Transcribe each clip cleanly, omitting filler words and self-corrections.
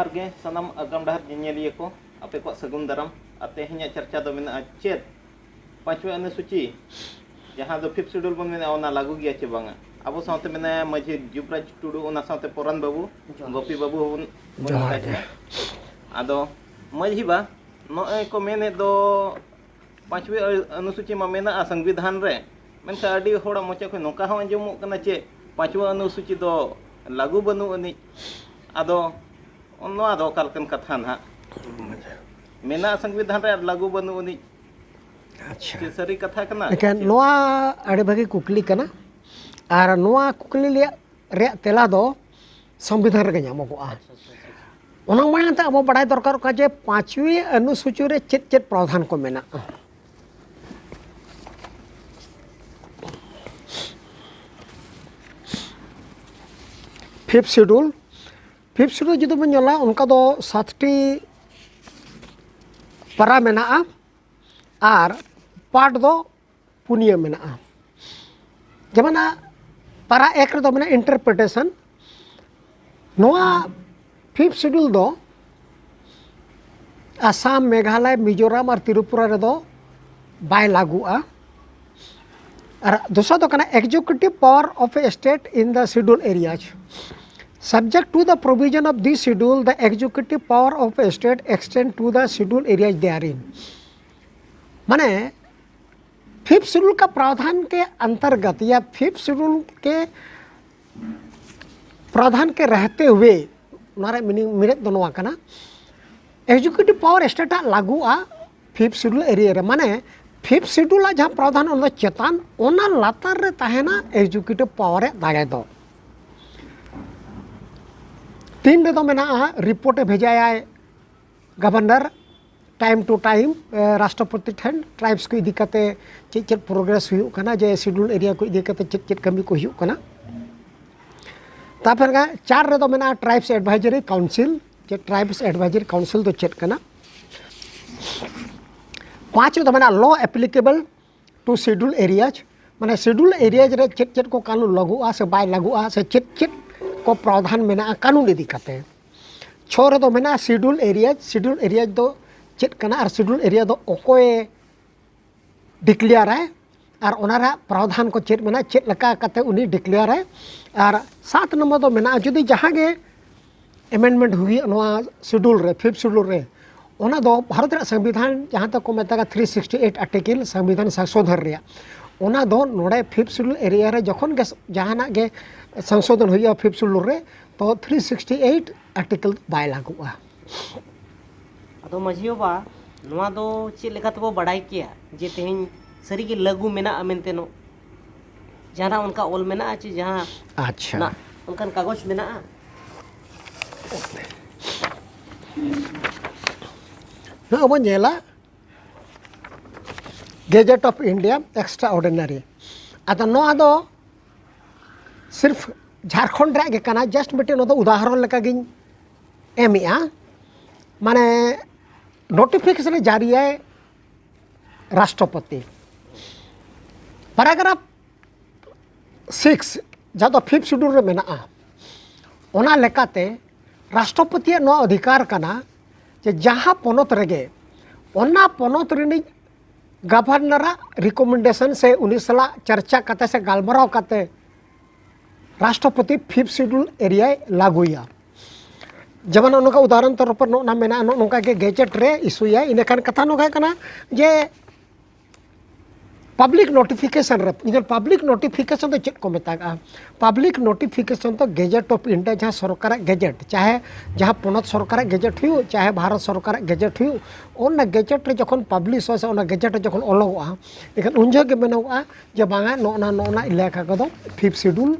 जोहार गे सनम आगाम डहर जेनेलिया को आपे को सगुन दाराम आते हिया चर्चा दो मेना चेत पांचवे अनुसूची जहां दो फिफ्थ शेड्यूल बन मेना ओना लागू गया चे बांगा अब साथे मेना माझी जुबराज टुडू ओना साथे पोरन बाबू गोपी बाबू जोहार आदो माझी बा नोए को मेने दो पांचवे अनुसूची मा मेना संविधान रे मेनका अडी होड़ा मोचा को नोका हो अंजमो कना चे पांचवा अनुसूची दो लागू बनु अनि आदो नोआ दो कालकन कथा ना मेना संविधान रे लागू बनु अनि अच्छा सरी कथा कना लेकिन नोआ अड़ी भागी कुकली कना और नोआ कुकली रे तेला दो संविधान रे ᱧᱟᱢᱚᱜᱚᱜᱼᱟ ओना माने त अब बड़ाई दरकार का जे पांचवी अनुसूची रे चेत चेत प्रावधान को मेना फिफ्थ शेड्यूल जुदी बन ñela उनका दो 7टी पारा मेना और पार्ट दो पुनिया मेना जेमन पारा एक रे दो मेना इंटरप्रिटेशन नोआ फिफ्थ शेड्यूल दो आसाम मेघालय मिजोराम और त्रिपुरा रे दो बाय लागुआ और दूसरा दो कना executive power of A state in the schedule areas subject to the provision of this schedule the executive power of a state extend to the schedule areas therein माने fifth schedule का प्रावधान के अंतर्गत या फिफ्थ शेड्यूल के प्रावधान के रहते हुए नारे मिनट दोनों आकना एग्जीक्यूटिव पावर स्टेट लागुआ फिफ्थ शेड्यूल एरिया रे माने फिफ्थ शेड्यूल जहां प्रावधान उन चेतान ओना लातार रे ताहेना एग्जीक्यूटिव पावर रे दागे दो 3 रे दो मेना रिपोर्ट भेजाया गवर्नर टाइम टू टाइम राष्ट्रपति ठन ट्राइब्स को इदी कते चेक प्रोग्रेस हुई कना जे शेड्यूल एरिया को इदी कते चेक कमी को हुई कना तापर 4 रे दो मेना ट्राइब्स एडवाइजरी काउंसिल जे ट्राइब्स एडवाइजरी काउंसिल दो चेक कना 5 रे दो मेना law applicable to schedule areas माने शेड्यूल एरियाज रे चेक को कानून लागुआ से बाय लागुआ से चेक को प्रावधान मेना कानून इदी कते 6 रे दो मेना शेड्यूल एरियाज दो चेक कना और शेड्यूल एरिया दो ओकोए डिक्लेयर है और ओनारा प्रावधान को चेक मेना चेक लका कते उनी डिक्लेयर है और 7 नंबर दो मेना जुदी जहां गे अमेंडमेंट हुई नोआ शेड्यूल रे फिफ्थ शेड्यूल रे ओना दो भारत रे संविधान जहां तक को मेता 368 आर्टिकल संविधान संशोधन रे ओना दो नोडे फिफ्थ शेड्यूल एरिया रे जखन गे जहाना गे संशोधन हुई फिफ्थ शेड्यूल रे तो 368 आर्टिकल बाय लागुआ अदो मजियो बा नोआ दो चे लेका तबो बड़ाई किया जे तेहिं सरी के लघु मेना मेनते नो जहां उनका ओल मेना चे जहां अच्छा ना उनका कागज मेना ना अब नेला gadget of India extra ordinary अद नोआ दो सिर्फ झारखंड रे कना जस्ट बेटे नो दो उदाहरण लेका गिन एमिया माने नोटिफिकेशन जारी है राष्ट्रपति पैराग्राफ 6 जहाँ तो फिफ्थ शेड्यूल रे मेना ओना लेकाते राष्ट्रपति नो अधिकार कना जे जहाँ पोनत रेगे ओना पोनत रिनी गवर्नर रिकमेंडेशन से उनी सला चर्चा कते से गालमराव कते राष्ट्रपति फिफ्थ शेड्यूल एरिया लागुया जबन उनका उदाहरण तौर पर ना मेना नोका के गैजेट रे इशूया इनखान कथा नोका कना जे पब्लिक नोटिफिकेशन रे इधर पब्लिक नोटिफिकेशन तो चेक को मेता पब्लिक नोटिफिकेशन तो गैजेट ऑफ इंडिया जहाँ सरकार गैजेट चाहे जहाँ पोनत सरकार गैजेट हुई चाहे भारत सरकार गैजेट हुई ओना गैजेट रे जखन पब्लिश हो ओना गैजेट जखन ओलोगआ लेकिन उन जगह मेनोगा जे बांगा नोना इलाका को फिफ्थ शेड्यूल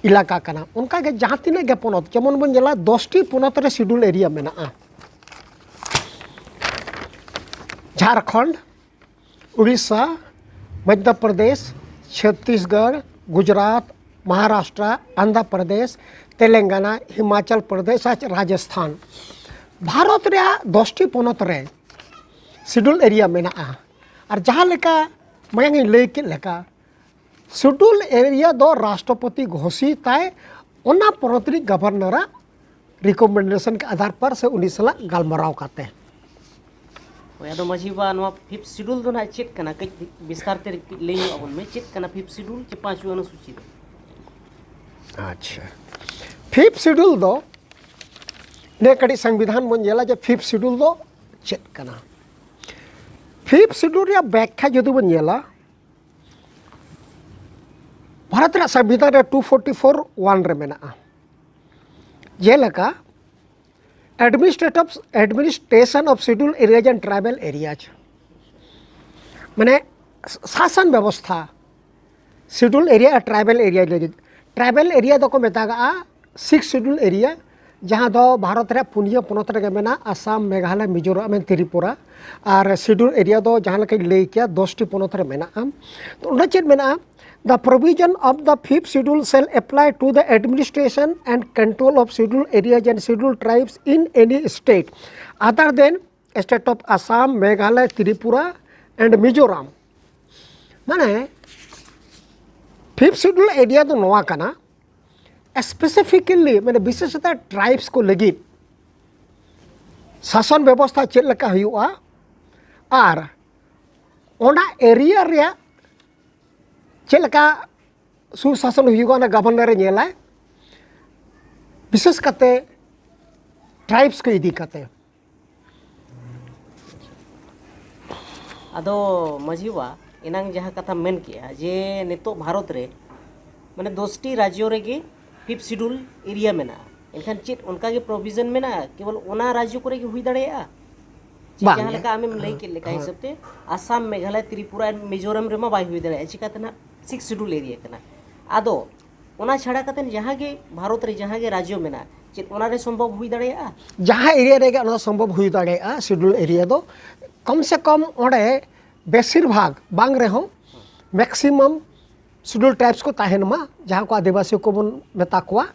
इलाका कना उनका के जहाँ तीन गे पोनत जेमन बन जेला 10टी पोनत रे शेड्यूल एरिया मेना झारखंड उड़ीसा मध्य प्रदेश छत्तीसगढ़ गुजरात महाराष्ट्र आंध्र प्रदेश तेलंगाना हिमाचल प्रदेश राजस्थान भारत रे 10टी पोनत रे शेड्यूल एरिया मेना और जहाँ लेका मैं लई के लेका शेड्यूल एरिया दो राष्ट्रपति घोषित है ओना परतरी गवर्नर रिकमेंडेशन के आधार पर से उन्हीं सलाह गालमराव करते हैं। अदो माझी बा नोआ फिफ्थ शेड्यूल दो ना चेक कना कई विस्तार ते ले अबन में चेक कना फिफ्थ शेड्यूल चे पांचवी अनुसूची दो। अच्छा फिफ्थ शेड्यूल दो ने कड़ी संविधान बन जेला जे फिफ्थ शेड्यूल दो चेक कना। फिफ्थ शेड्यूल या व्याख्या जो बन जेला भारत रा संविधान रे 244(1) रे मेना जेलका administration of schedule areas and tribal areas माने शासन व्यवस्था शेड्यूल एरिया ट्राइबल एरिया लगे ट्राइबल एरिया दो को मेतागा 6 शेड्यूल एरिया जहाँ दो भारत रे पुनिया पोनत रे मेना आसाम मेघालय मिजोरम त्रिपुरा और शेड्यूल एरिया दो जहाँ लगे लई किया 10 टी पोनत रे मेना तो उन्हें चेक मेना The provision of the fifth schedule shall apply to the administration and control of scheduled areas and scheduled tribes in any state other than state of Assam, Meghalaya, Tripura and Mizoram. माने fifth schedule area तो नोआ कना specifically माने विशेषतः tribes को लगी शासन व्यवस्था चेक लका हुआ और ओना एरिया रे चेलका सुशासन हुआ गवर्नर नेला विशेष करते ट्राइब्स को इदी करते अदो मजीवा इनांग जहाँ कथा मेन किया जे नितो भारत रे माने 10टी राज्यों रे गे फिफ्थ शेड्यूल एरिया मेना इनखान चेत उनका के प्रोविजन मेना केवल ओना राज्यों को रे हुई दड़ेया जहाँ लगा आमें लई के लेका हिसाब ते आसाम मेघालय त्रिपुरा मिजोरम रे मा बाई हुई दड़ेया चिकाते ना 6 शेड्यूल एरिया कना आदो ओना छाड़ा कतन जहाँ के भारत रे जहाँ के राज्यों में ना चेत ओना रे संभव हुई दड़ेया जहाँ एरिया रे ओना संभव हुई दड़ेया शेड्यूल एरिया दो कम से कम ओडे बेसिर भाग बांग रे हो मैक्सिमम शेड्यूल ट्राइब्स को ताहेन मा जहाँ को आदिवासी को बन मेता कोआ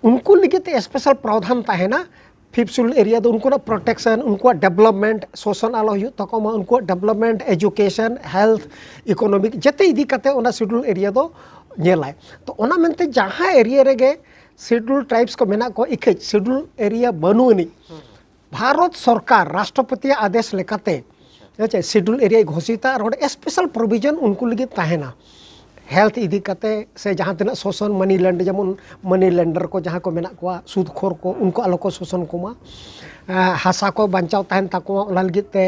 उनको लिखित स्पेशल प्रावधान ताहेना फिफ्थ शेड्यूल एरिया दो उनको प्रोटेक्शन उनको डेवलपमेंट शोषण आलो हुई तको मा उनको डेवलपमेंट एजुकेशन हेल्थ इकोनॉमिक जते इदी कते ओना शेड्यूल एरिया दो नेलाय तो ओना मेनते जहाँ एरिया रेगे शेड्यूल ट्राइब्स को मेना को इखे शेड्यूल एरिया बनुनी भारत सरकार राष्ट्रपति आदेश लेकाते अच्छा शेड्यूल एरिया घोषित और स्पेशल प्रोविजन उनको लगी ताहेना हेल्थ इदी कते से जहाँ तना शोषण मनी लैंड जमन मनी लैंडर को जहाँ को मेना को सूदखोर को उनको आलो को शोषण कोमा हासा को बचाव तहन ताको ओना लगित ते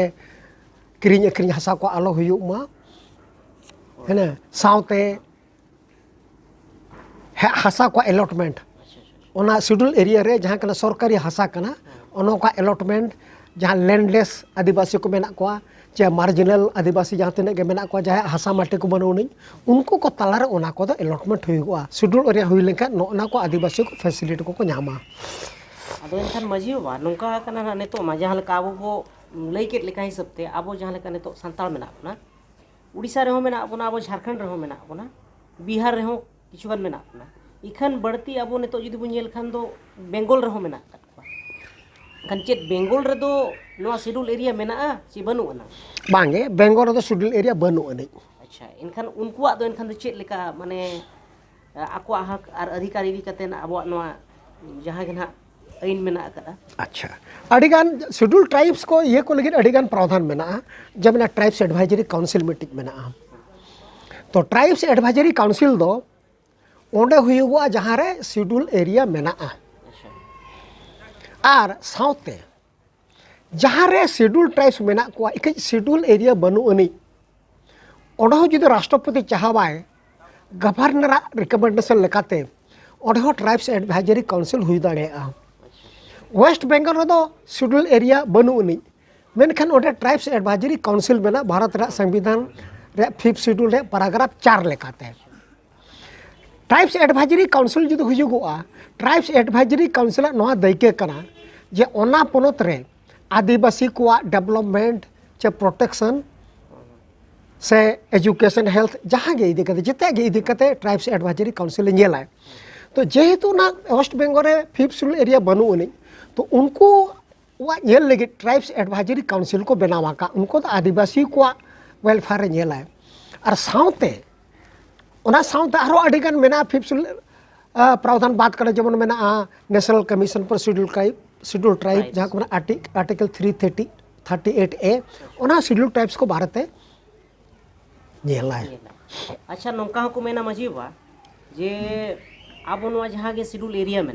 किरिंग अखरिंग हासा को आलो हुयुग मा है ना सावते हासा को अलॉटमेंट ओना शेड्यूल एरिया रे जहाँ कना सरकारी हासा कना ओनो का अलॉटमेंट जहाँ लैंडलेस आदिवासी को मेना को चाहे मार्जिनल आदिवासी जहाँ तीन के मेना को जहाँ हासा माटी को बनौनी उनको को तलारे ओना को अलॉटमेंट हुआ शेड्यूल एरिया हुई लेखा नोना को आदिवासी को फैसिलिटी को नामा अदो एनखान मजी बा नोंका कना ना नेतो मा जहाँ लका आबो को लई के लेखा हिसाब ते आबो जहाँ लका नेतो संताल मेना बना उड़ीसा रे हो मेना बना आबो झारखंड रे हो मेना बना बिहार रे हो किछुगान मेना बना इखान बढ़ती आबो नेतो जुदी बुन नेल खान दो बेंगल रे हो मेना kan chet bengal redo noa schedule area mena si banu ana bange bengal redo schedule area banu ani acha enkan unkuak do enkan do chet leka mane akwa hak ar adhikari di katen abo noa jaha gena ain mena akada अच्छा अडिगान schedule tribes को ये को लगे अडिगान प्रावधान मेना जब ना tribes advisory council meeting मेना तो ट्राइब्स एडवाइजरी काउंसिल दो ओंडे हुआ जहाँ रे शेड्यूल एरिया मेना और साउते जहाँ रे शेड्यूल ट्राइब्स मेना को एक शेड्यूल एरिया बनु अनी ओंडे हो जुदी राष्ट्रपति चाहवाय गवर्नर रिकमेंडेशन लेकाते ओंडे हो ट्राइब्स एडवाइजरी काउंसिल हुई दाड़ेया वेस्ट बेंगल रेदो शेड्यूल एरिया बनु अनी मेनखान ओंडे ट्राइब्स एडवाइजरी काउंसिल मेना भारत रा संविधान रे फिफ्थ शेड्यूल रे पैराग्राफ 4 लेकाते ट्राइब्स एडवाइजरी काउंसिल जुदी हुजुगोआ ट्राइब्स एडवाइजरी काउंसिल नोआ दैके कना जे ओना पोनत रे आदिवासी को डेवलपमेंट चे प्रोटेक्शन से एजुकेशन हेल्थ जहाँ गे इदी कते जिते गे इदी कते ट्राइब्स एडवाइजरी काउंसिल नेलाय तो जेहेतु ना वेस्ट बेंगल रे फिफ्थ शेड्यूल एरिया बनु अनी तो उनको वा नेल लगे ट्राइब्स एडवाइजरी काउंसिल को बनावा का उनको तो आदिवासी को वेलफेयर नेलाय और साउते ओना साउते आरो अडिगान मेना फिफ्थ शेड्यूल प्रावधान बात करें जेमन में national commission for schedule tribe जहाँ को आर्टिकल 338A ओना शेड्यूल ट्राइब्स को भारत अच्छा नौका को मेना मजी बा जे अब नोआ जहाँ के शेड्यूल एरिया में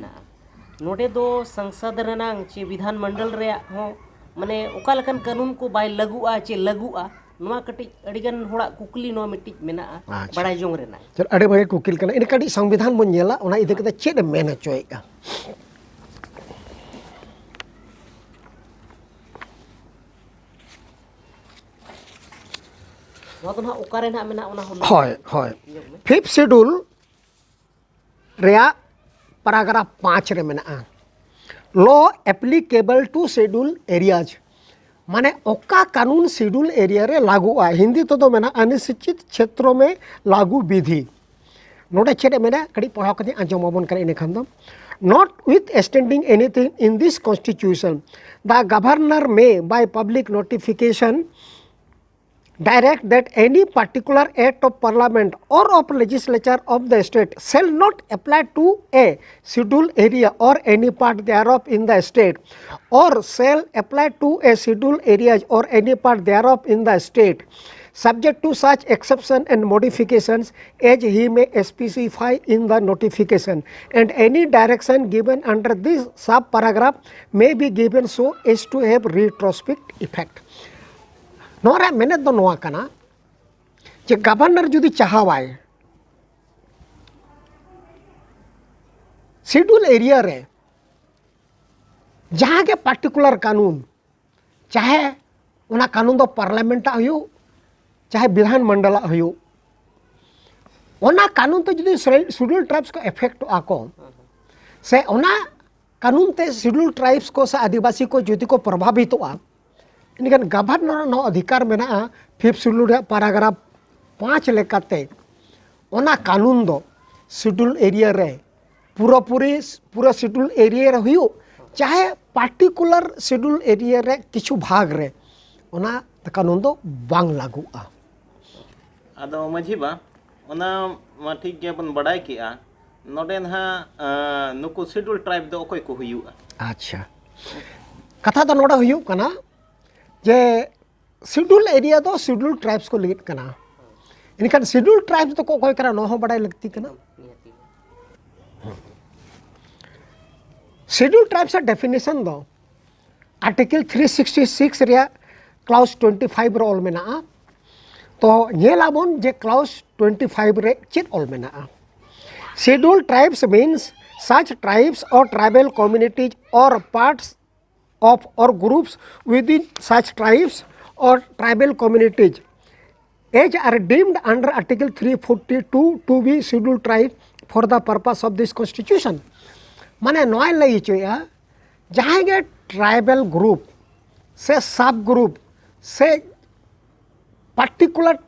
नोडे दो संसद रेनांग चे विधान मंडल रे हो माने ओका लकन कानून को बाय लगुआ चे लगुआ नोआ कटी अडिगन होड़ा कुकली नोआ मिट्टी मेना बड़ाई जोंग रेना चल अड़े बड़े कुकिल कना इन कटी संविधान बन नेला ओना इदे कते चेद मेन चोयगा नोआ तो ना ओका रेना मेना ओना हो होय होय फिफ्थ शेड्यूल रेया पैराग्राफ 5 रे मेना law applicable to schedule areas माने ओका कानून शेड्यूल एरिया रे लागू आ हिंदी तो मेना अनुसूचित क्षेत्रों में लागू विधि नोटे चेड मेना कड़ी पढ़ाव कते आंजमाबन करे इन खान दो not with extending anything in this constitution the governor may by public notification direct that any particular act of parliament or of legislature of the state shall not apply to a scheduled area or any part thereof in the state or shall apply to a scheduled areas or any part thereof in the state subject to such exception and modifications as he may specify in the notification and any direction given under this sub paragraph may be given so as to have retrospective effect Nora मेने दो नोआ कना जे governor जुदी चाहवाय schedule area रे जहाँ के particular कानून चाहे उना कानून दो पार्लियामेंट हो चाहे विधान मंडल हो उना कानून तो जुदी शेड्यूल ट्राइब्स को इफेक्ट आको से उना कानून ते शेड्यूल ट्राइब्स को से आदिवासी को जुदी को प्रभावित हुआ इनकन गवर्नर नो अधिकार में फिफ्थ शेड्यूल पैराग्राफ 5 लेकाते ओना कानून दो शेड्यूल एरिया रे पूरा शेड्यूल एरिया रे हुयो चाहे पार्टिकुलर शेड्यूल एरिया रे किछु भाग रे ओना कानून दो बांग लागुआ आदो मझी बा ओना मा ठीक गे बन बड़ाई किया नोडे ना नुको शेड्यूल ट्राइब दो ओकोय को हुयुआ अच्छा कथा तो नोडा हुयो कना जे शेड्यूल एरिया दो शेड्यूल ट्राइब्स को लिखित कना इनका शेड्यूल ट्राइब्स तो कोई करा नो बड़ाई लगती कना शेड्यूल ट्राइब्स डेफिनेशन दो आर्टिकल 366 रे क्लाउज 25 रे ऑल मेना तो नेलाबोन जे क्लाउज 25 रे चेत ऑल मेना शेड्यूल ट्राइब्स मीन्स सच ट्राइब्स और ट्राइबल कम्युनिटीज और parts of or groups within such tribes or tribal communities as are deemed under article 342 to be scheduled tribe for the purpose of this constitution माने नॉय लई चोया जहाँ के tribal group से सब group से पार्टिकुलर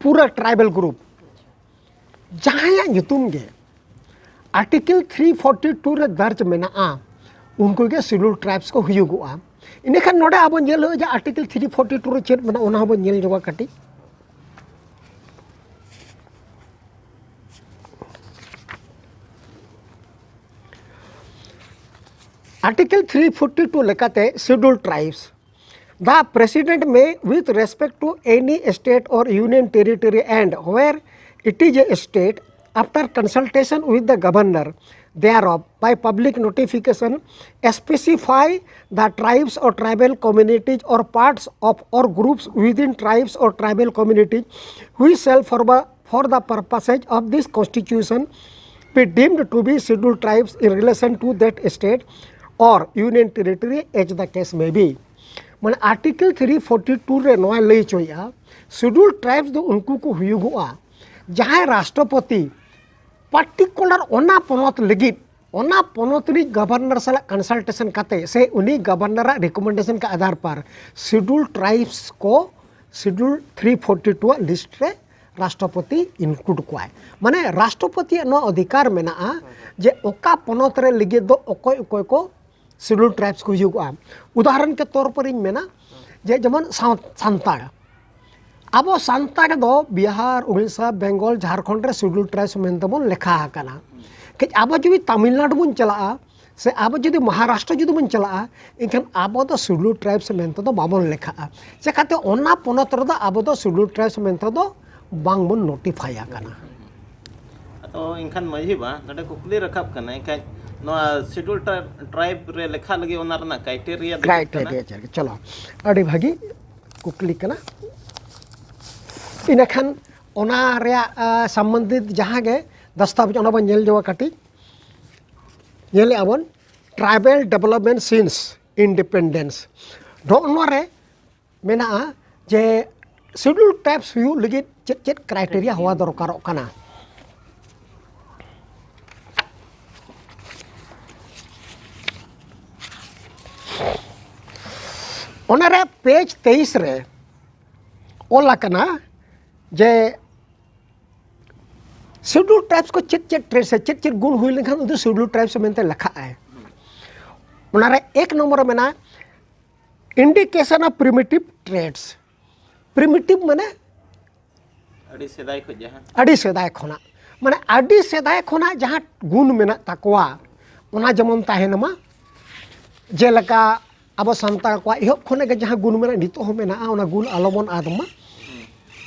पूरा ट्राइबल ग्रुप जहाँ युतुम गे आर्टिकल 342 रे दर्ज मेना उनको के शेड्यूल ट्राइब्स को हुयुगुआ इनखान नोडे अब नेल हो जे आर्टिकल 342 रे चेत मना ओना हबो नेल जोगा कटी आर्टिकल 342 लेकाते schedule tribes the president may with respect to any state or union territory and where it is a state after consultation with the governor thereof by public notification specify the tribes or tribal communities or parts of or groups within tribes or tribal communities which shall for the purposes of this constitution be deemed to be scheduled tribes in relation to that state or union territory as the case may be man article 342 रे नोआ लई चोया scheduled tribes दो उनको को हुयुगुआ जहाँ राष्ट्रपति particular ओना पनत लगित ओना पनतरी गवर्नर साला कंसल्टेशन करते से उन्हीं गवर्नर रिकमेंडेशन के आधार पर शेड्यूल ट्राइब्स को शेड्यूल 342 लिस्ट रे राष्ट्रपति इनक्लूड कुआय माने राष्ट्रपति नो अधिकार मेना जे ओका पनत रे लगित दो ओकोय ओकोय को शेड्यूल ट्राइब्स को हुयुगुआ उदाहरण के तौर पर इन मेना जे जमन सांताड़ अब सांताड़ दो बिहार उड़ीसा बेंगल झारखंड रे शेड्यूल ट्राइब्स मेन तबन लेखा हकाना ᱟᱵᱚ ᱡᱩᱫᱤ ᱛᱟᱢᱤᱞᱱᱟᱲᱩ ᱵᱚᱱ ᱪᱟᱞᱟᱜᱼᱟ ᱥᱮ ᱟᱵᱚ ᱡᱩᱫᱤ ᱢᱚᱦᱟᱨᱟᱥᱴᱨᱚ ᱡᱩᱫᱤ ᱵᱚᱱ ᱪᱟᱞᱟᱜᱼᱟ ᱮᱱᱠᱷᱟन ᱟᱵᱚ ᱫᱚ ᱥᱤᱰᱩᱞ ᱴᱨᱟᱭᱵᱥ ᱢᱮᱱᱛᱮ ᱫᱚ ᱵᱟᱵᱚᱱ ᱞᱮᱠᱷᱟᱜᱼᱟ ᱪᱮᱠᱟᱛᱮ ᱚᱱᱟ ᱯᱚᱱᱚᱛ ᱨᱮᱫᱚ ᱟᱵᱚ ᱫᱚ ᱥᱤᱰᱩᱞ ᱴᱨᱟᱭᱵᱥ ᱢᱮᱱᱛᱮ ᱫᱚ ᱵᱟᱝᱵᱚᱱ ᱱᱳᱴᱤᱯᱷᱟᱭ ᱟᱠᱟᱱᱟ ᱟᱫᱚ ᱮᱱᱠᱷᱟᱱ ᱢᱟᱹᱡᱷᱤ ᱵᱟ ᱱᱚᱰᱮ ᱠᱩᱠᱞᱤ ᱨᱟᱠᱟᱵ ᱠᱟᱱᱟ ᱮᱱᱠᱷᱟᱱ ᱱᱚᱣᱟ ᱥᱤᱰᱩᱞ ᱴᱨᱟᱭᱵ ᱨᱮ ᱞᱮᱠᱷᱟ ᱞᱟᱹᱜᱤᱫ ᱚᱱᱟ ᱨᱮᱱᱟᱜ ᱠᱨᱟᱭᱴᱮᱨᱤᱭᱟ ᱫᱚ ᱪᱮᱫ ᱠᱟᱱᱟ? ᱪᱚᱞᱚ ᱟᱹᱰᱤ ᱵᱷᱟᱹᱜᱤ ᱠᱩᱠᱞᱤ ᱠᱟᱱᱟ ᱤᱱᱟᱹᱠᱷᱟᱱ ᱚᱱᱟ ᱨᱮᱭᱟᱜ ᱥᱚᱢᱵᱚᱱᱫᱷᱤᱛ ᱡᱟᱦᱟᱸ ᱜᱮ ᱫᱟᱥᱛᱟᱵᱮᱡ ᱚᱱᱟ ᱵᱚᱱ ᱧᱮᱞ ᱡᱚᱝᱟ ᱠᱟᱹᱴᱤᱡ ᱧᱮᱞᱮᱜᱼᱟ ᱵᱚᱱ ᱴᱨᱟইᱵᱮᱞ ᱰᱮᱵᱷᱞᱚᱯᱢᱮᱱᱴ ᱥᱤᱱᱥ ᱤᱱᱰᱤᱯᱮᱱᱰᱮন্স ᱱᱚᱜᱼᱚ ᱱᱚᱣᱟ ᱨᱮ ᱢᱮᱱᱟᱜᱼᱟ ᱡᱮ ᱥᱤᱰᱩᱞ ᱴᱨᱟᱭᱵᱥ ᱦᱩᱭᱩᱜ ᱞᱟᱹᱜᱤᱫ ᱪᱮᱫ ᱪᱮᱫ ᱠᱨᱟᱭᱴᱮᱨᱤᱭᱟ ᱦᱚᱣᱟ ᱫᱚᱨᱠᱟᱨᱚᱜ ᱠᱟᱱᱟ ᱚᱱᱟᱨᱮ ᱯᱮᱡᱽ 23 ᱨᱮ ᱚᱞ ᱟᱠᱟᱱᱟ ᱡᱮ ᱥᱤᱰᱩᱞ ᱴᱨᱟᱭᱵᱥ को चेत चेत ट्रेड से चेत चेत गुण हुई लेखन उधर सिडुल ट्राइब्स मेंते लिखा है उनारे एक नंबर में ना indication of primitive trades primitive माने अड़ी सेदाय खो जहां अड़ी सेदाय खोना माने अड़ी सेदाय खोना जहां गुण मेना ताकवा उना जमन ताहेनमा जेलका अब संताल को इहब खोने के जहां गुण मेना नितो हो मेना उना गुण आलोबन आदमा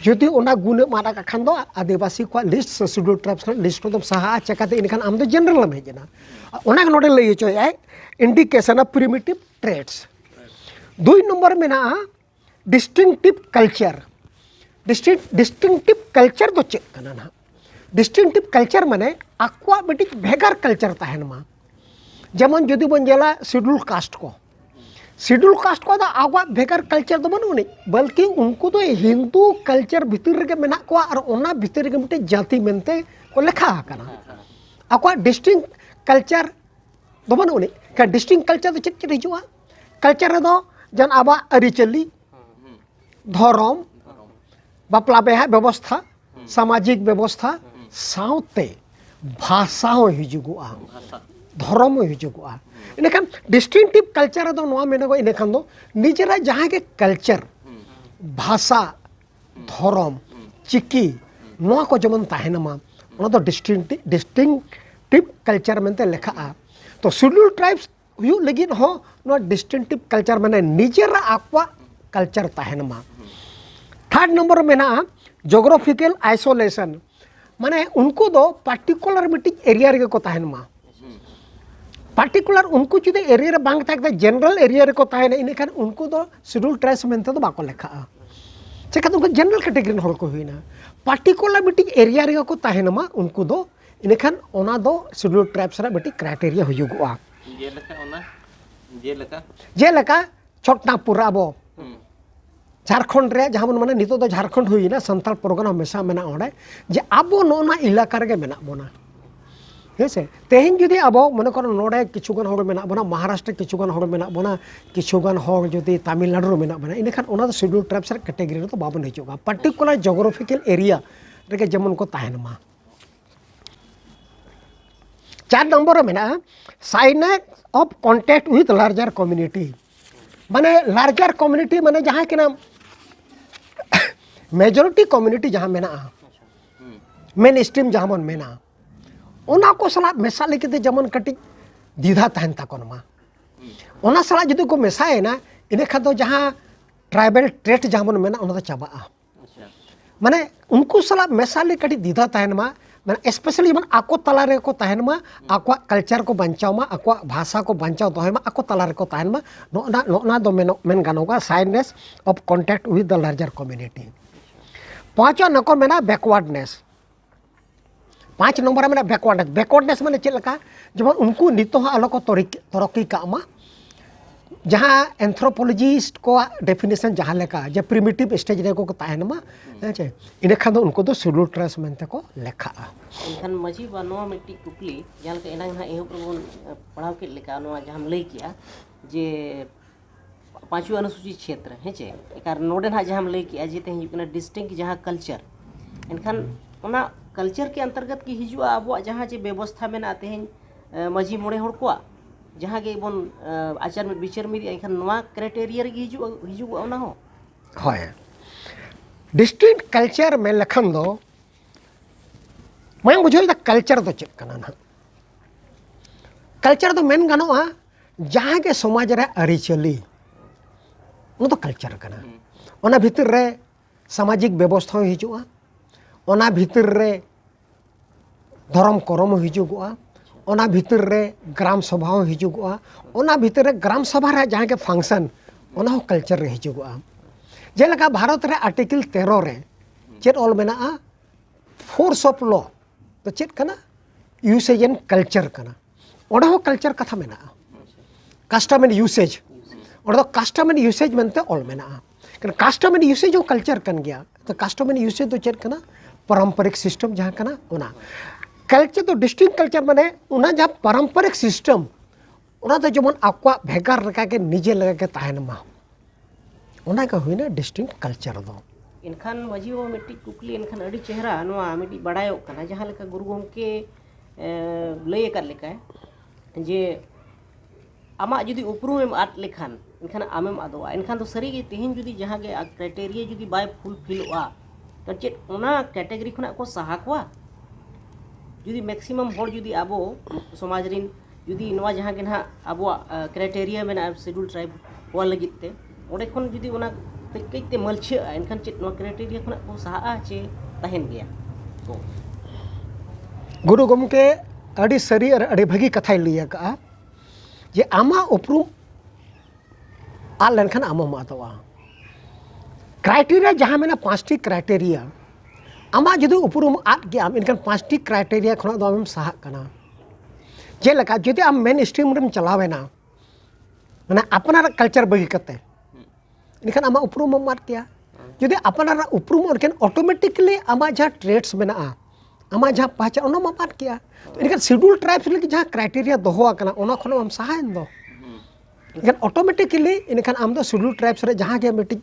जुदी उना गुण मारा खान दो आदिवासी को लिस्ट से सिडुल ट्राइब्स लिस्ट को सहा चेकाते इनखान आम दो जनरल में हेजना उना नोडे लई होचोय इंडिकेशन ऑफ प्रिमिटिव ट्रेड्स दुई नंबर में ना डिस्टिंक्टिव कल्चर डिस्टिंक्टिव कल्चर दो चेक कना ना डिस्टिंक्टिव कल्चर माने आक्वा बेटी भेगार कल्चर ताहेनमा जेमन जुदी बन जेला सिडुल कास्ट को दा आवा भेगार कल्चर दो बनु नहीं बल्कि उनको तो हिंदू कल्चर भीतर रे मेना को और ओना भीतर रे मिटे जाति मेनते को लेखा आकना आवा डिस्टिंक्ट कल्चर दो बनु नहीं का डिस्टिंक्ट कल्चर तो चेक हिजुआ कल्चर दो जन आवा अरिचली धर्म बापला बेहा व्यवस्था सामाजिक व्यवस्था साउते भाषा हो हिजुआ धर्म हिजुआ इनखान डिस्टिंक्टिव कल्चर दो नोआ मेनगो इनखान दो निजरा जहां के कल्चर भाषा धर्म चिकी नोआ को जमन ताहेनमा ओना दो डिस्टिंक्टिव कल्चर मेनते लेखा तो सिडुल ट्राइब्स हुयु लगिन हो नोआ डिस्टिंक्टिव कल्चर माने निजरा आक्वा कल्चर ताहेनमा थर्ड नंबर मेना ज्योग्राफिकल आइसोलेशन माने उनको दो पार्टिकुलर मिटिंग एरिया रे को ताहेनमा पार्टिकुलर उनको जुदे एरिया रे बांग ताकते जनरल एरिया रे को ताहेना इनखान उनको दो सिडुल ट्राइब्स मेनते दो बाको लेखा चेका उनको जनरल कैटेगरी हल को हुईना पार्टिकुलर मिटिंग एरिया रे को ताहेनमा उनको दो इनखान ओना दो सिडुल ट्राइब्स रे बेटी क्राइटेरिया हुजुगुआ जेलका छोटनागपुर आबो झारखंड रे जहां मन माने नितो दो झारखंड हुईना संताल प्रोग्राम मेसा मेना ओडे जे आबो नोना इलाका रे मेना बोना हेसे तेहन जुदी अब मन कर नोडे किछुगान हर मेना बना महाराष्ट्र किछुगान हर मेना बना किछुगान हर जुदी तमिलनाडु मेना बना इनखान ओना सिडुल ट्राइब्स कैटेगरी तो बाबन हिजुगा पार्टिकुलर ज्योग्राफिकल एरिया रे जेमन को ताहेनमा 4 नंबर मेना signs of contact with larger community माने लार्जर कम्युनिटी माने जहां के नाम मेजॉरिटी कम्युनिटी जहां मेना मेन स्ट्रीम जहां मन मेना ओना को सला मेसा लेके जमन कटी दीधा तहन तकनमा ओना सला जदि को मेसाएना इने खादो जहां ट्राइबल ट्रेट जहां मन मेना ओना तो चाबा माने उनको सला मेसा ले कटी दीधा तहनमा माने स्पेशली मन आको तला रे को तहनमा आको कल्चर को बंचावमा आको भाषा को बंचाव दोहेमा आको तला रे को तहनमा नोना दो मेन गानोगा signs of contact with the larger community 5 number मेना बैकवर्डनेस 5 नंबर में बैकवर्डनेस माने चेक लका जब उनको नितो आलो को तरक्की कामा जहां एंथ्रोपोलॉजिस्ट को डेफिनेशन जहां लेका जे प्रिमिटिव स्टेज रे को ताहेनमा हेचे इने खान उनको तो सिडुल ट्राइब्स मेनते को लेखा एनखान मजी बा नोआ मिट्टी कुकली जहां के एना हा एहो प्रबन पढ़ाव के लेका नोआ जहां लई किया जे पांचवी अनुसूची क्षेत्र हेचे एकार नोडे हा जहां लई किया जे ते हिकना डिस्टिंक्ट जहां कल्चर एनखान ओना कल्चर के अंतर्गत की हिजुआ अब जहाँ जे व्यवस्था में आते हैं मजी मोड़े हड़ को जहाँ के बन आचार में विचार में एखान नवा क्राइटेरिया रे हिजुआ ओना हो होय डिस्टिंक्ट कल्चर में लखन दो मैं बुझो द कल्चर दो चेक कना ना कल्चर तो मेन गानोआ जहाँ के समाज रे अरिचली वो तो कल्चर कना ओना भीतर रे सामाजिक व्यवस्था हिजुआ ओना भीतर रे धर्म करम हिजुआ ओना भीतर रे ग्राम सभा हिजुआ ओना भीतर रे ग्राम सभा रे जहाँ के फंक्शन ओना हो कल्चर रे हिजुआ जेलका भारत रे आर्टिकल 13 रे चेत ऑल मेना फोर्स ऑफ लॉ तो चेत कना यूसेज एंड कल्चर कना ओना हो कल्चर कथा मेना कस्टम एंड यूसेज और कस्टम एंड यूसेज मनते ऑल मेना कस्टम एंड यूसेज हो कल्चर कन गया तो कस्टम एंड यूसेज तो चेत कना पारंपरिक सिस्टम जहाँ कना ओना कल्चर तो डिस्टिंक्ट कल्चर माने उना जहाँ पारंपरिक सिस्टम उना तो जमन आपका भेगार रखा के निजे लगा के ताहन मा उना का हुई ना डिस्टिंक्ट कल्चर दो इनखान मजी वो मिट्टी कुकली इनखान अड़ी चेहरा नोआ मिट्टी बड़ायो कना जहाँ लेका गुरु गोमके लय कर लेका है जे आमा जुदी उपरूम एम आट लेखान इनखान आमेम आदोआ इनखान तो सरी तेहन जुदी जहाँ के क्राइटेरिया जुदी बाय फुलफिलआ तो चेत ओना कैटेगरी खुना को सहा कोआ जुदी मैक्सिमम हर जुदी आबो समाज रिन जुदी नोआ जहाँ के ना आबो क्राइटेरिया में शेड्यूल ट्राइब वा लगित ते ओडे खन जुदी ओना कईते मलछे इनखान चेत नोआ क्राइटेरिया खुना को सहा चे तहन गया तो गुरु गोमके अड़ी सरी और अड़ी भगी कथाई लिया का जे आमा उपरूम आ लेनखान आमो मातवा क्राइटेरिया जहाँ में 5टी क्राइटेरिया आमा जुदी उपरूम आद गया इनखान 5टी क्राइटेरिया खना दो आम सहा कना जेलका जुदी आम मेन स्ट्रीम रेम चलावेना माने अपनार कल्चर बगी कते इनखान आमा उपरूम मात किया जुदी अपनार उपरूम इनखान ऑटोमेटिकली आमा जहाँ ट्रेड्स मेना आमा जहाँ पहचान ओना मात किया तो इनखान शेड्यूल ट्राइब्स लगी जहाँ क्राइटेरिया दोहो आकना ओना खनो आम सहायन दो इनखान ऑटोमेटिकली इनखान आम दो शेड्यूल ट्राइब्स रे जहाँ के मिट्टी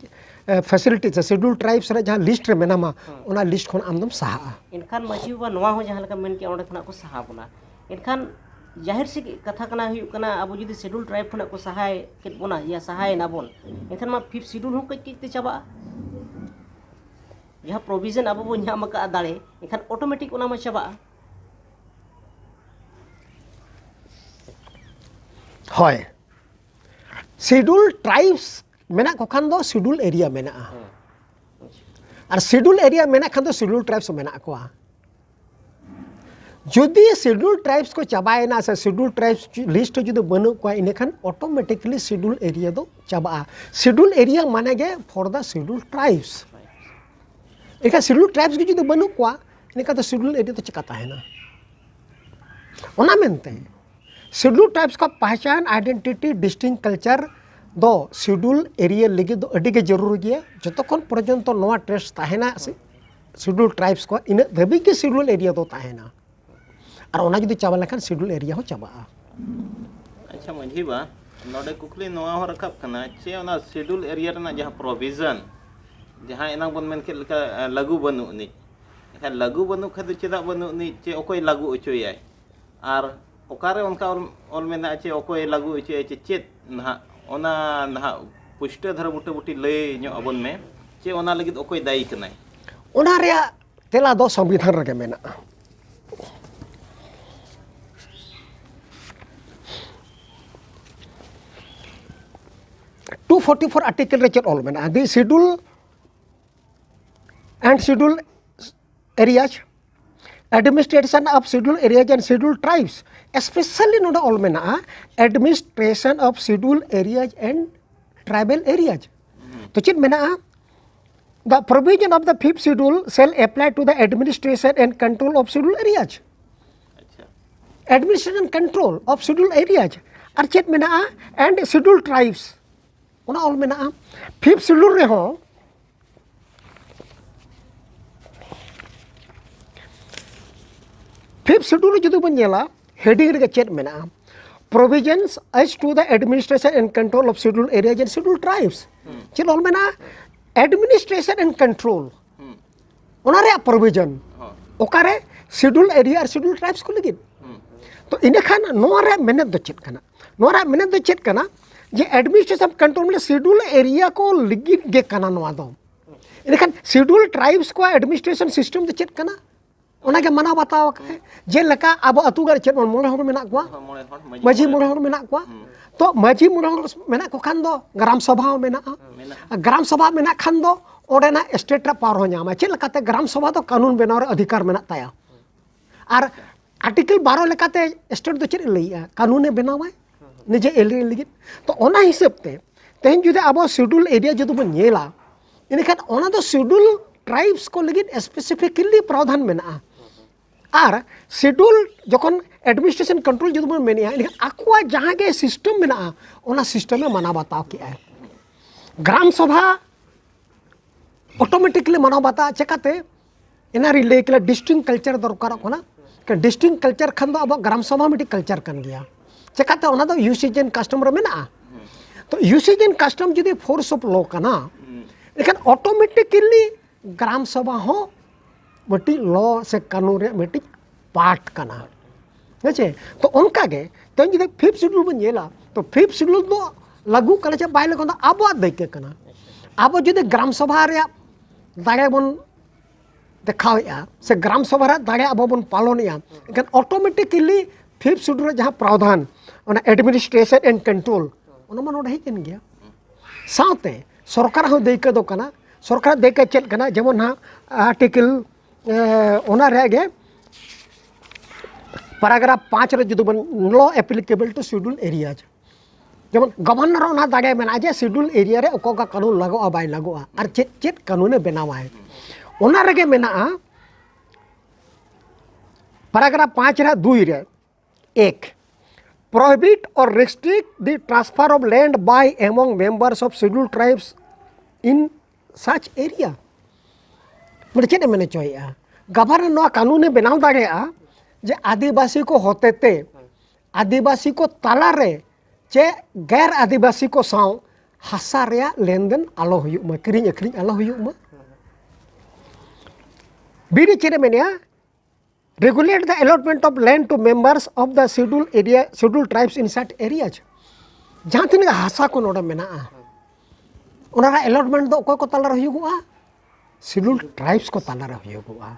फैसिलिटीज शेड्यूल ट्राइब्स रे जहाँ लिस्ट रे मेनामा ओना लिस्ट खन आम दम सहा इनखान मजी बा नोआ हो जहाँ लेका मेन के ओंडे खना को सहा बना इनखान जाहिर से कथा कना हुई कना अब जुदी शेड्यूल ट्राइब खना को सहाय केत बोना या सहाय ना बोन इनखान मा 5th शेड्यूल हो कई ते चाबा जहाँ प्रोविजन अब बो न्याम का दाड़े इनखान ऑटोमेटिक ओना मा चाबा होय शेड्यूल ट्राइब्स मेना को खान दो शेड्यूल एरिया मेना और शेड्यूल एरिया मेना खान दो शेड्यूल ट्राइब्स मेना को जुदी शेड्यूल ट्राइब्स को चाबायना से शेड्यूल ट्राइब्स लिस्ट जुदी बनु को इनखान ऑटोमेटिकली शेड्यूल एरिया दो चाबा शेड्यूल एरिया माने गे फॉर द शेड्यूल ट्राइब्स इनका शेड्यूल ट्राइब्स की जुदी बनु को इनका तो शेड्यूल एरिया तो चिकाता है ना ओना मेनते शेड्यूल ट्राइब्स का पहचान आइडेंटिटी डिस्टिंक्ट कल्चर दो शेड्यूल एरिया लगी दो अड़ी के जरूरी गया जतखन पर्यंत नोआ ट्रेस ताहेना शेड्यूल ट्राइब्स को इन धबी के शेड्यूल एरिया दो ताहेना और ओना जुदी चाबा लेखान शेड्यूल एरिया हो चाबा अच्छा मझी बा नोडे कुकली नोआ हो रखब कना चे ओना शेड्यूल एरिया रना जहाँ प्रोविजन जहाँ एना बन मेन के लेका लागू बनु नि एखान लागू बनु खादु चेदा बनु नि चे ओकोय लागू अचोयाय आर ओकारे उनका ऑल मेना चे ओकोय लागू अचोयाय चे चेत ना ओना ना पुष्टे धर बुटे बुटी लय ᱧᱚᱜ अबन में चे ओना लगित ओकोय दायी कनाय ओना रे तेला दो संविधान रगे मेना 244 आर्टिकल रे चेत ऑल मेना the schedule and schedule areas administration of schedule areas and schedule tribes specially नोडे ऑल मेना administration of schedule areas and tribal areas तो चेत मेना the provision of the 5th schedule shall apply to the administration and control of scheduled areas administration and control of scheduled areas ar chet mena and scheduled tribes ona all mena 5th schedule re ho 5th schedule judu bon nyela heading re chet mena provisions as to the administration and control of scheduled areas and scheduled tribes chet all mena administration and control ओनारे provision ओकारे schedule area और schedule tribes को लगी तो इने खान नोरे मेहनत दो चेत कना नोरा मेहनत दो चेत कना जे एडमिनिस्ट्रेशन कंट्रोल में शेड्यूल एरिया को लगी गे कना नोआ दो इने खान शेड्यूल ट्राइब्स को एडमिनिस्ट्रेशन सिस्टम दो चेत कना ᱚᱱᱟᱜᱮ ᱢᱟᱱᱟᱣ ᱵᱟᱛᱟᱣ ᱟᱠᱟᱫ ᱡᱮᱞᱮᱠᱟ ᱟᱵᱚ ᱟᱹᱛᱩ ᱨᱮ ᱪᱮᱫ ᱢᱚᱬᱮ ᱦᱚᱲ ᱢᱮᱱᱟᱜ ᱠᱚᱣᱟ ᱢᱟᱹᱡᱷᱤ ᱢᱚᱬᱮ ᱦᱚᱲ ᱢᱮᱱᱟᱜ ᱠᱚᱣᱟ ᱛᱚ ᱢᱟᱹᱡᱷᱤ ᱢᱚᱬᱮ ᱦᱚᱲ ᱢᱮᱱᱟᱜ ᱠᱚ ᱠᱷᱟᱱ ᱫᱚ ᱜᱨᱟᱢ ᱥᱚᱵᱷᱟ ᱦᱚᱸ ᱢᱮᱱᱟᱜᱼᱟ ᱜᱨᱟᱢ ᱥᱚᱵᱷᱟ ᱢᱮᱱᱟᱜ ᱠᱷᱟᱱ ᱫᱚ ᱚᱸᱰᱮᱱᱟᱜ ᱥᱴᱮᱴ ᱨᱮ ᱯᱟᱣᱟᱨ ᱦᱚᱸ ᱧᱟᱢᱟ ᱪᱮᱫ ᱞᱮᱠᱟᱛᱮ ᱜᱨᱟᱢ ᱥᱚᱵᱷᱟ ᱫᱚ ᱠᱟᱹᱱᱩᱱ ᱵᱮᱱᱟᱣ ᱨᱮ ᱚᱫᱷᱤᱠᱟᱨ ᱢᱮᱱᱟᱜ ᱛᱟᱭᱟ ᱟᱨ ᱟᱨᱴᱤᱠᱮᱞ 12 ᱞᱮᱠᱟᱛᱮ ᱥᱴᱮᱴ ᱫᱚ ᱪᱮᱫ ᱮ ᱞᱟᱹᱭᱮᱜᱼᱟ ᱠᱟᱹᱱᱩᱱᱮ ᱵᱮᱱᱟᱣᱟᱭ ᱱᱤᱡᱮ ᱮᱞᱤᱭᱟ ᱞᱟᱹᱜᱤᱫ ᱛᱚ ᱚᱱᱟ ᱦᱤᱥᱟᱹᱵ ᱛᱮ ᱛᱮᱦᱮᱧ ᱡᱩᱫᱤ ᱟᱵᱚ ᱥᱤᱰᱩᱞ ᱮᱨᱤᱭᱟ ᱡᱩᱫᱤ ᱵᱚᱱ ᱧᱮᱞᱟ ᱮᱱᱠᱷᱟᱱ ᱚᱱᱟ ᱫᱚ ᱥᱤᱰᱩᱞ ᱴᱨᱟइब्स को लगित स्पेसिफिकली प्रावधान मेना और शेड्यूल जखन एडमिनिस्ट्रेशन कंट्रोल जो बन मेने आकुआ जहाँ के सिस्टम मेना ओना सिस्टम में माना बताव किया ग्राम सभा ऑटोमेटिकली माना बता चेकाते एनारी ले के डिस्टिंक्ट कल्चर दरकार कोना के डिस्टिंक्ट कल्चर खन दो अब ग्राम सभा में कल्चर कन गया चेकाते ओना दो यूसेज एंड कस्टम रे मेना तो यूसेज एंड कस्टम जदि फोर्स ऑफ लॉ कना लेकिन ऑटोमेटिकली ग्राम सभा हो मिट्टी लॉ से कानून रे मिट्टी पार्ट कना हेचे तो उनका गे तो जदि 5th शेड्यूल बन येला तो 5th शेड्यूल दो लागू कने चे बाय लगन आबो दैके कना आबो जदि ग्राम सभा रे दागे बन देखावेया से ग्राम सभा रे दागे आबो बन पालनया लेकिन ऑटोमेटिकली 5th शेड्यूल रे जहां प्रावधान ओना एडमिनिस्ट्रेशन एंड कंट्रोल ओना मन ओडे हेकन गया साथे सरकार हो दैके दो कना सरकार देखे चेक कना जेमन हाँ आर्टिकल ओना रेगे पैराग्राफ 5 रे जुदि बन law applicable to schedule areas जेमन गवर्नर ओना दागे मेना जे शेड्यूल एरिया रे ओकोगा कानून लागोआ बाय लागोआ और चेक चेक कानून बनावा है ओना रेगे मेना पैराग्राफ 5 रे 2 रे 1 prohibit or restrict the transfer of land by among members of schedule tribes in such area मतलब चेक मैंने चोया गवर्नर नवा कानून बनाव दाड़ेया जे आदिवासी को होते आदिवासी को ताला रे चे गैर आदिवासी को साव हासा रे लेन देन आलो हुयुग मा किरिंग अखरिंग आलो हुयुग मा बीडी चेक मेनिया regulate the allotment of land to members of the schedule area schedule tribes in such areas जहां तिन हासा को नोडे मेना ओना अलॉटमेंट दो को ताला रे हुयुगआ शेड्यूल ट्राइब्स को ताला रे हुयुगआ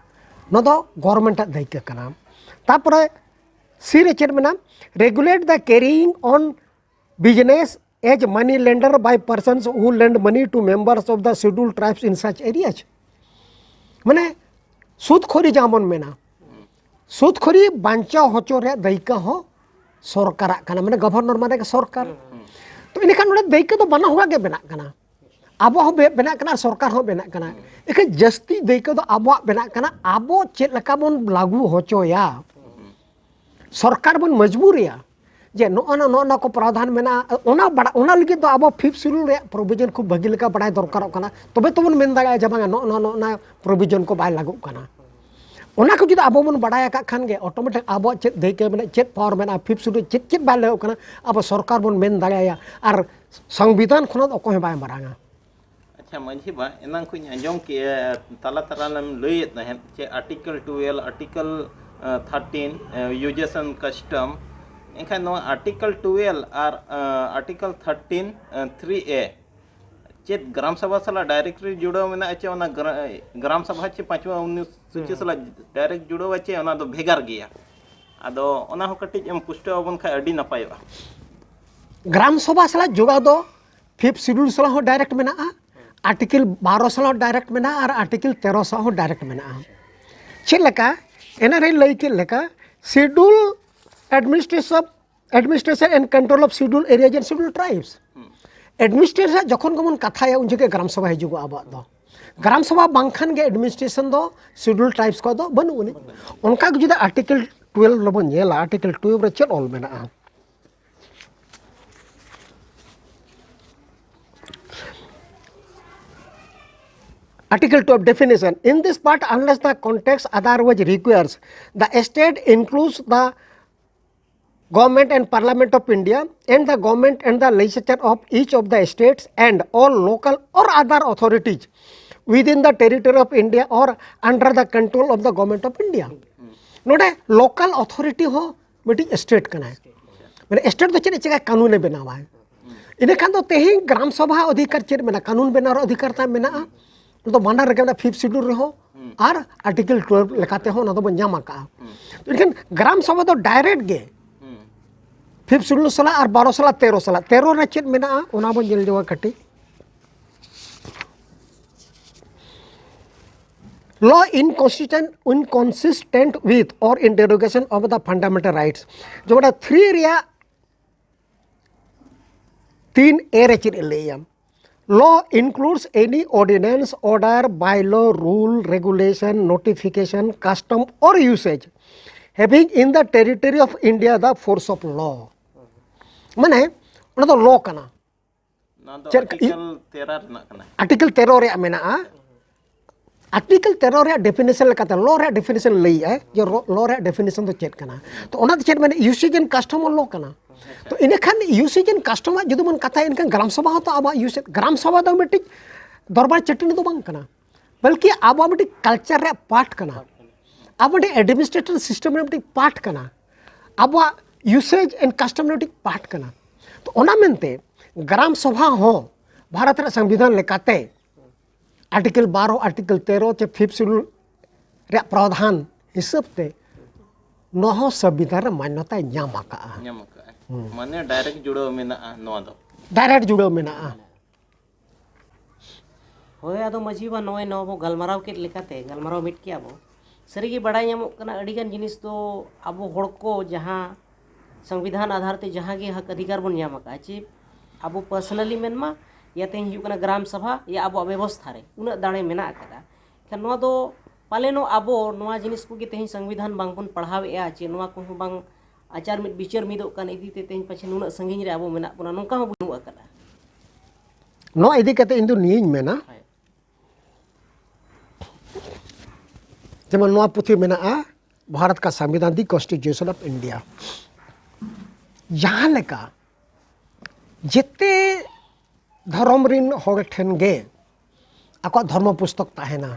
न दो गवर्नमेंट दायित्व कना तापर सी रे चेक मेना regulate the carrying on business as money lender by persons who lend money to members of the schedule tribes in such areas माने सूदखोरी जामन मेना सूदखोरी बांचा होचो रे दायित्व हो सरकार कना माने गवर्नर माने सरकार तो इनखान नोडे दायित्व तो बना हुआ के बना कना आबो हो बेना कना सरकार हो बेना कना एखे जस्ती दायित्व तो आबो बेना कना आबो चेक लका बन लागू होचोया सरकार बन मजबूरिया जे नो को प्रावधान मेना ओना लगी तो आबो 5th शेड्यूल रे प्रोविजन खूब भागी लेका बड़ाय दरकार कना तबे तो बन मेन दागा जे बांगा नो प्रोविजन को बाय लागू कना ओना को जुदी आबो बन बड़ाय का खान गे ऑटोमेटिक आबो चेक दायित्व मेना चेक पावर मेना 5th शेड्यूल चेक बाय लागू कना आबो सरकार बन मेन दागाया और संविधान खना अकोय बाय मारांगा अच्छा मंझी बा एनांग को आंजम के ताला तालाम लैत तहन जे article 12 article 13 usages and custom एनखान नो आर्टिकल 12 और आर्टिकल 13 3A चेत ग्राम सभा सला डायरेक्टली जुड़ो मेना अच्छे ओना ग्राम सभा चे 5वां अनुसूची सला डायरेक्ट जुड़ो अच्छे ओना दो भेगार गया आदो ओना हो कटिज एम पुष्टो बन खा अडी नपायवा ग्राम सभा सला जुगा दो 5th शेड्यूल सला हो डायरेक्ट मेना आर्टिकल 12 सला डायरेक्ट मेना और आर्टिकल 13 सला हो डायरेक्ट मेना चेक लका एना रे लई के लका schedule administration and control of schedule areas and schedule tribes administration जखन गमन कथाया उन जगह ग्राम सभा हिजुगो आबो दो ग्राम सभा बांखान गे एडमिनिस्ट्रेशन दो शेड्यूल ट्राइब्स को दो बनु उनी उनका जुदा आर्टिकल 12 लबन येला आर्टिकल 12 रे चेक ऑल मेना Article 12 definition. In this part, unless the context otherwise requires, the state includes the government and parliament of India and the government and the legislature of each of the states and all local or other authorities within the territory of India or under the control of the government of India. नोडे local authority हो बेटी state कना है मैंने state तो चले चेका कानून बनावा है इन्हें खान तो तेही ग्राम सभा अधिकार चेर मेना कानून बनार अधिकार ता मेना तो माना रखे 5th शेड्यूल रे हो और आर्टिकल 12 लेकाते हो ना तो बन जामा का लेकिन ग्राम सभा तो डायरेक्ट गे 5th शेड्यूल साला और 12 साला 13 साला 13 रे चेत मेना ओना बन जेल जवा कटी law inconsistent with or in derogation of the fundamental rights जो बड़ा 3 रिया 3 ए रे चेत लेयम law includes any ordinance order bylaw rule regulation notification custom or usage having in the territory of India the force of law माने ओना तो law कना ना तो आर्टिकल 13 रना कना आर्टिकल 13 रे मेना आर्टिकल 13 रे डेफिनेशन लेकाते लॉ रे डेफिनेशन लई है जो लॉ रे डेफिनेशन तो चेक कना तो ओना तो चेक माने यूसेज एंड कस्टम लॉ कना तो इने खान यूसेज एंड कस्टम जुदी मन कथा इनका ग्राम सभा तो अब यूसेज ग्राम सभा तो मिट्टी दरबार चटनी तो बांग कना बल्कि अब मिट्टी कल्चर रे पार्ट कना अब मिट्टी एडमिनिस्ट्रेटिव सिस्टम रे मिट्टी पार्ट कना अब यूसेज एंड कस्टम रे मिट्टी पार्ट कना तो ओना मेनते ग्राम सभा हो भारत रे संविधान लेकाते आर्टिकल 12 आर्टिकल 13 चे 5th शेड्यूल रे प्रावधान हिसाब ते नहो संविधान रे मान्यता ᱧᱟᱢ आका माने डायरेक्ट जुड़ो मेना नोवा दो डायरेक्ट जुड़ो मेना होय आदो मजी बा नोय नो बो गलमाराव के लेकाते गलमाराव मिट के आबो सरीगी बड़ाई ᱧᱟᱢᱚᱜ कना अडिगान जिनिस तो आबो हड़ को जहां संविधान आधार ते जहां गे हक अधिकार बन ᱧᱟᱢ आका चे आबो पर्सनली मेनमा या तें हिजु कना ग्राम सभा या आबो व्यवस्था रे उना दाड़े मेना आका खान नोवा दो पालेनो आबो नोवा जिनिस को गे तें संविधान बांग बन पढ़ावेआ चे नोवा को बांग आचार मिट विचार मिदो कान इदी ते तें पछे नुना संगिन रे आबो मेना पुना नोका हो बनु आका नो इदी कते इंदु नियिन मेना जेमन नोवा पुथी मेना भारत का संविधान दी कॉन्स्टिट्यूशन ऑफ इंडिया जहां लेका जेते धर्म रिन हर ठेन गे आको धर्म पुस्तक ताहेना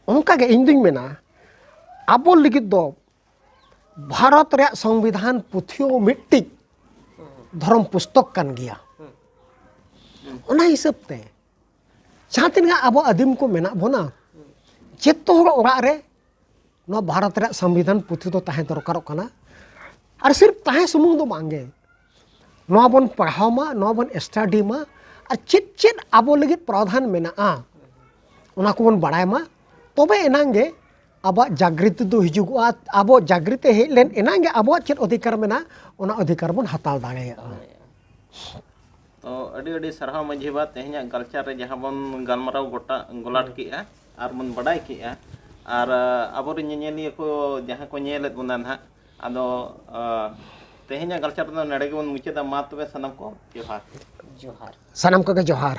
उनका गे इंदिन मेना आबो लिगित दो भारत रे संविधान पुथियो मिट्टी धर्म पुस्तक कान गया ओना हिसाब ते जहां तिन आबो आदिम को मेना बोना जेतो हर ओरा रे नो भारत रे संविधान पुथि तो ताहे दरकार कना और सिर्फ ताहे सुमुंग दो मांगे नोवा बन पढ़ाव मा नोवा बन स्टडी मा और चेत चेत आबो लगित प्रावधान मेना ओना को बन बड़ाय मा तबे एनांगे अब जागृति दो हिजुगुआ आबो जागृति हे लेन एनांगे आबो चेत अधिकार मेना ओना अधिकार बन हताव दाड़ेया तो अडी अडी सरहा मझीबा तेहኛ कल्चर रे जहां बन गलमराव गोटा गोलाट किया और बन बड़ाय किया और आबो रे ñeñeliya को जहां को ñelet बना ना आदो तेहኛ कल्चर तो नडे के बन मुचेदा मा तबे सनम को जोहार सनम को जोहार।